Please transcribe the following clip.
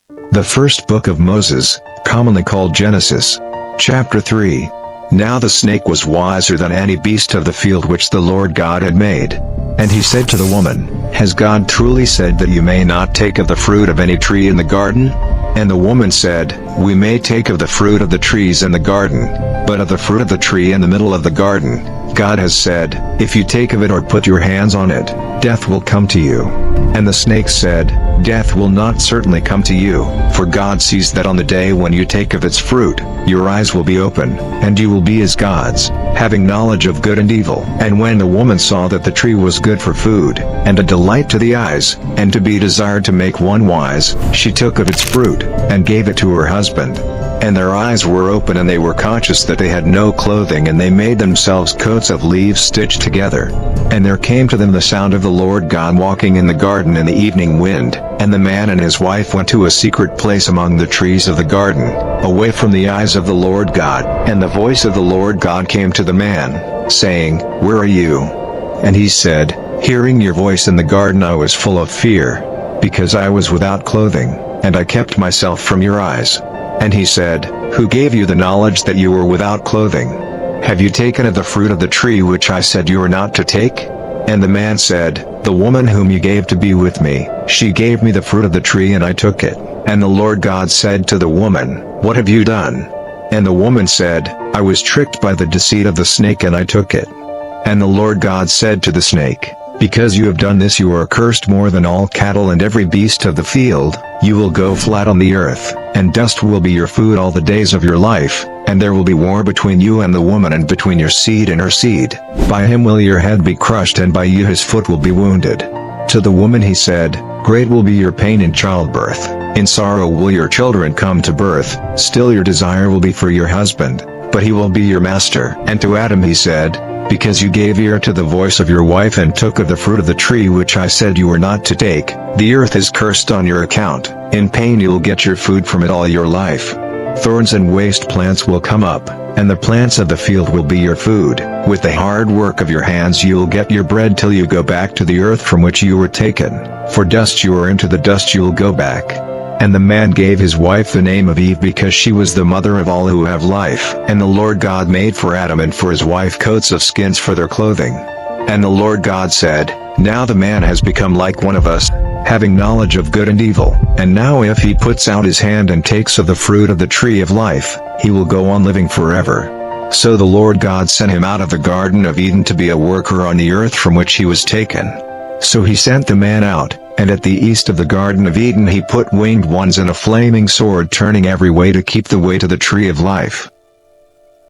The first book of Moses, commonly called Genesis. Chapter 3. Now the snake was wiser than any beast of the field which the Lord God had made. And he said to the woman, Has God truly said that you may not take of the fruit of any tree in the garden? And the woman said, We may take of the fruit of the trees in the garden, but of the fruit of the tree in the middle of the garden, God has said, If you take of it or put your hands on it, death will come to you. And the snake said, Death will not certainly come to you, for God sees that on the day when you take of its fruit, your eyes will be open, and you will be as gods, having knowledge of good and evil. And when the woman saw that the tree was good for food, and a delight to the eyes, and to be desired to make one wise, she took of its fruit, and gave it to her husband. And their eyes were open and they were conscious that they had no clothing, and they made themselves coats of leaves stitched together. And there came to them the sound of the Lord God walking in the garden in the evening wind, and the man and his wife went to a secret place among the trees of the garden, away from the eyes of the Lord God. And the voice of the Lord God came to the man, saying, Where are you? And he said, Hearing your voice in the garden I was full of fear, because I was without clothing, and I kept myself from your eyes. And he said, Who gave you the knowledge that you were without clothing? Have you taken of the fruit of the tree which I said you were not to take? And the man said, The woman whom you gave to be with me, she gave me the fruit of the tree and I took it. And the Lord God said to the woman, What have you done? And the woman said, I was tricked by the deceit of the snake and I took it. And the Lord God said to the snake, Because you have done this you are cursed more than all cattle and every beast of the field, you will go flat on the earth, and dust will be your food all the days of your life, and there will be war between you and the woman and between your seed and her seed. By him will your head be crushed and by you his foot will be wounded. To the woman he said, Great will be your pain in childbirth, in sorrow will your children come to birth, still your desire will be for your husband, but he will be your master. And to Adam he said, Because you gave ear to the voice of your wife and took of the fruit of the tree which I said you were not to take, the earth is cursed on your account, in pain you will get your food from it all your life. Thorns and waste plants will come up, and the plants of the field will be your food. With the hard work of your hands you will get your bread till you go back to the earth from which you were taken, for dust you are and to the dust you will go back. And the man gave his wife the name of Eve because she was the mother of all who have life. And the Lord God made for Adam and for his wife coats of skins for their clothing. And the Lord God said, Now the man has become like one of us, having knowledge of good and evil. And now if he puts out his hand and takes of the fruit of the tree of life, he will go on living forever. So the Lord God sent him out of the Garden of Eden to be a worker on the earth from which he was taken. So he sent the man out, and at the east of the Garden of Eden he put winged ones and a flaming sword turning every way to keep the way to the tree of life.